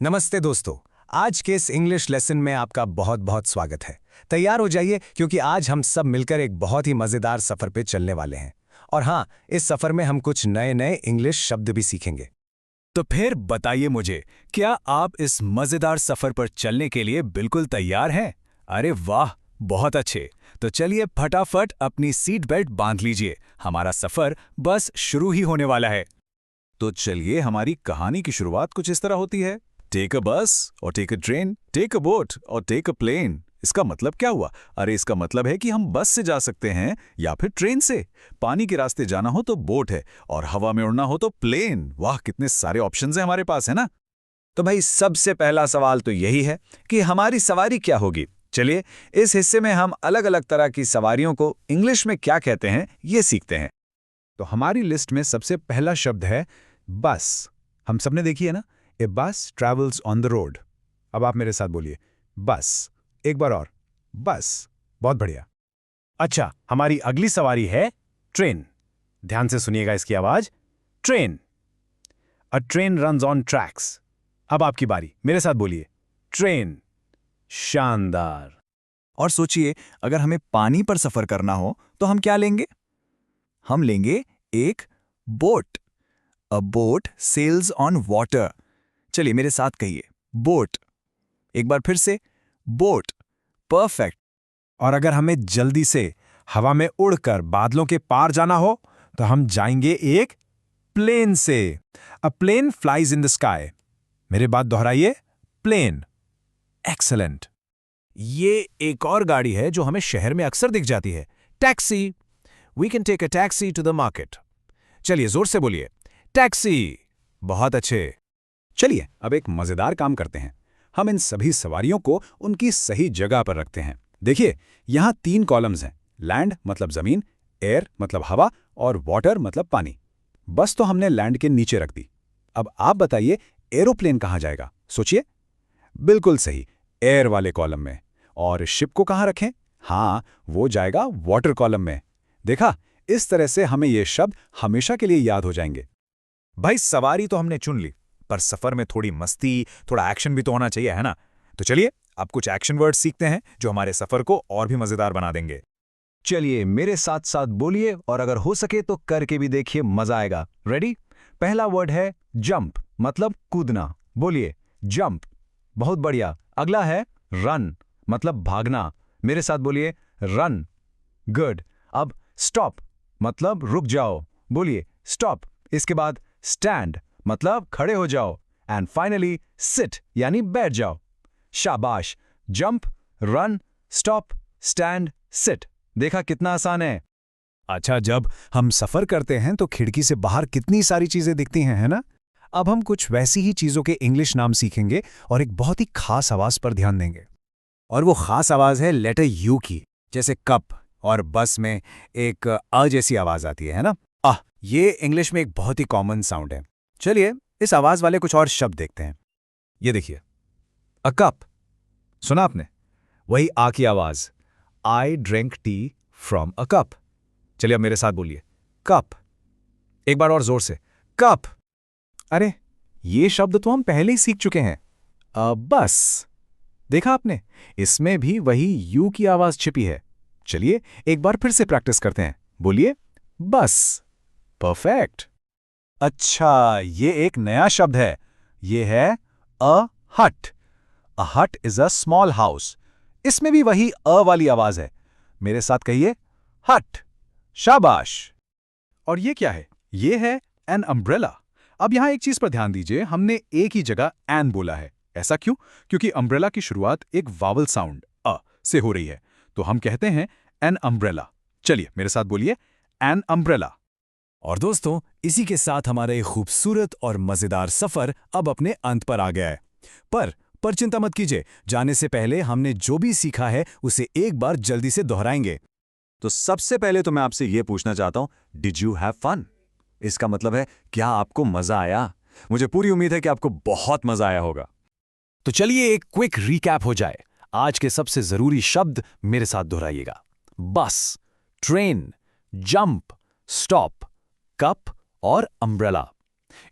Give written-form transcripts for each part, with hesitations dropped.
नमस्ते दोस्तों। आज के इस इंग्लिश लेसन में आपका बहुत बहुत स्वागत है। तैयार हो जाइए क्योंकि आज हम सब मिलकर एक बहुत ही मज़ेदार सफ़र पे चलने वाले हैं। और हाँ, इस सफ़र में हम कुछ नए नए इंग्लिश शब्द भी सीखेंगे। तो फिर बताइए मुझे, क्या आप इस मज़ेदार सफ़र पर चलने के लिए बिल्कुल तैयार हैं? अरे वाह, बहुत अच्छे। तो चलिए फटाफट अपनी सीट बेल्ट बांध लीजिए, हमारा सफ़र बस शुरू ही होने वाला है। तो चलिए, हमारी कहानी की शुरुआत कुछ इस तरह होती है। टेक अ बस और take a train, take a boat और टेक अ प्लेन। इसका मतलब क्या हुआ? अरे इसका मतलब है कि हम बस से जा सकते हैं या फिर ट्रेन से। पानी के रास्ते जाना हो तो बोट है और हवा में उड़ना हो तो प्लेन। वाह, कितने सारे ऑप्शंस हैं हमारे पास, है ना? तो भाई सबसे पहला सवाल तो यही है कि हमारी सवारी क्या होगी। चलिए, इस हिस्से में हम अलग अलग तरह की सवारियों को इंग्लिश में क्या कहते हैं ये सीखते हैं। तो हमारी लिस्ट में सबसे पहला शब्द है बस। हम सबने देखी है ना, ए बस ट्रैवल्स ऑन द रोड। अब आप मेरे साथ बोलिए, बस। एक बार और, बस। बहुत बढ़िया। अच्छा, हमारी अगली सवारी है ट्रेन। ध्यान से सुनिएगा इसकी आवाज, train. A train runs on tracks. अब आपकी बारी, मेरे साथ बोलिए, ट्रेन। शानदार। और सोचिए, अगर हमें पानी पर सफ़र करना हो तो हम क्या लेंगे? हम लेंगे एक boat. A boat sails on water. चलिए मेरे साथ कहिए, बोट। एक बार फिर से, बोट। परफेक्ट। और अगर हमें जल्दी से हवा में उड़कर बादलों के पार जाना हो तो हम जाएंगे एक प्लेन से। A plane flies in the sky. मेरे बात दोहराइए, प्लेन। एक्सेलेंट। ये एक और गाड़ी है जो हमें शहर में अक्सर दिख जाती है, taxi. We can take a taxi to the market. चलिए जोर से बोलिए, टैक्सी। बहुत अच्छे। चलिए अब एक मजेदार काम करते हैं। हम इन सभी सवारियों को उनकी सही जगह पर रखते हैं। देखिए, यहां 3 कॉलम्स हैं। लैंड मतलब जमीन, एयर मतलब हवा और वाटर मतलब पानी। बस तो हमने लैंड के नीचे रख दी। अब आप बताइए, एरोप्लेन कहां जाएगा? सोचिए। बिल्कुल सही, एयर वाले कॉलम में। और शिप को कहां रखें? हाँ, वो जाएगा वाटर कॉलम में। देखा, इस तरह से हमें ये शब्द हमेशा के लिए याद हो जाएंगे। भाई सवारी तो हमने चुन ली, पर सफर में थोड़ी मस्ती, थोड़ा एक्शन भी तो होना चाहिए, है ना? तो चलिए अब कुछ एक्शन वर्ड सीखते हैं जो हमारे सफर को और भी मजेदार बना देंगे। चलिए मेरे साथ साथ बोलिए और अगर हो सके तो करके भी देखिए, मजा आएगा। रेडी? पहला वर्ड है जंप, मतलब कूदना। बोलिए, जंप। बहुत बढ़िया। अगला है रन, मतलब भागना। मेरे साथ बोलिए, रन। गुड। अब स्टॉप, मतलब रुक जाओ। बोलिए, स्टॉप। इसके बाद स्टैंड, मतलब खड़े हो जाओ। एंड फाइनली सिट, यानी बैठ जाओ। शाबाश। Jump, run, stop, stand, sit. देखा कितना आसान है। अच्छा, जब हम सफर करते हैं तो खिड़की से बाहर कितनी सारी चीजें दिखती हैं, है ना? अब हम कुछ वैसी ही चीजों के इंग्लिश नाम सीखेंगे और एक बहुत ही खास आवाज पर ध्यान देंगे। और वो खास आवाज है लेटर यू की, जैसे कप और बस में एक अ जैसी आवाज आती है ना? ये इंग्लिश में एक बहुत ही कॉमन साउंड है। चलिए इस आवाज वाले कुछ और शब्द देखते हैं। ये देखिए, अ कप। सुना आपने? वही आ की आवाज, I drink tea from a cup. चलिए अब मेरे साथ बोलिए, कप। एक बार और जोर से, कप। अरे, ये शब्द तो हम पहले ही सीख चुके हैं। बस। देखा आपने, इसमें भी वही यू की आवाज छिपी है। चलिए एक बार फिर से प्रैक्टिस करते हैं। बोलिए, बस। परफेक्ट। अच्छा, ये एक नया शब्द है। ये है अ हट। अ हट इज अ स्मॉल हाउस। इसमें भी वही अ वाली आवाज है। मेरे साथ कहिए, हट। शाबाश। और ये क्या है? ये है एन अम्ब्रेला। अब यहां एक चीज पर ध्यान दीजिए, हमने एक ही जगह एन बोला है। ऐसा क्यों? क्योंकि अम्ब्रेला की शुरुआत एक वावल साउंड अ से हो रही है, तो हम कहते हैं एन अम्ब्रेला। चलिए मेरे साथ बोलिए, एन अम्ब्रेला। और दोस्तों, इसी के साथ हमारा ये खूबसूरत और मज़ेदार सफ़र अब अपने अंत पर आ गया है। पर चिंता मत कीजिए, जाने से पहले हमने जो भी सीखा है उसे एक बार जल्दी से दोहराएंगे। तो सबसे पहले तो मैं आपसे यह पूछना चाहता हूं, डिड यू हैव फन? इसका मतलब है, क्या आपको मजा आया? मुझे पूरी उम्मीद है कि आपको बहुत मजा आया होगा। तो चलिए एक क्विक रिकैप हो जाए। आज के सबसे जरूरी शब्द मेरे साथ दोहराइएगा। बस, ट्रेन, जंप, स्टॉप, कप और अम्ब्रेला।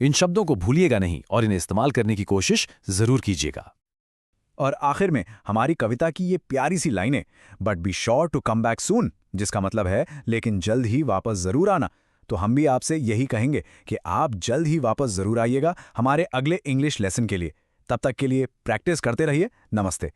इन शब्दों को भूलिएगा नहीं और इन्हें इस्तेमाल करने की कोशिश जरूर कीजिएगा। और आखिर में हमारी कविता की ये प्यारी सी लाइनें, but be sure to come back soon, जिसका मतलब है लेकिन जल्द ही वापस जरूर आना। तो हम भी आपसे यही कहेंगे कि आप जल्द ही वापस जरूर आइएगा हमारे अगले इंग्लिश लेसन के लिए। तब तक के लिए प्रैक्टिस करते रहिए। नमस्ते।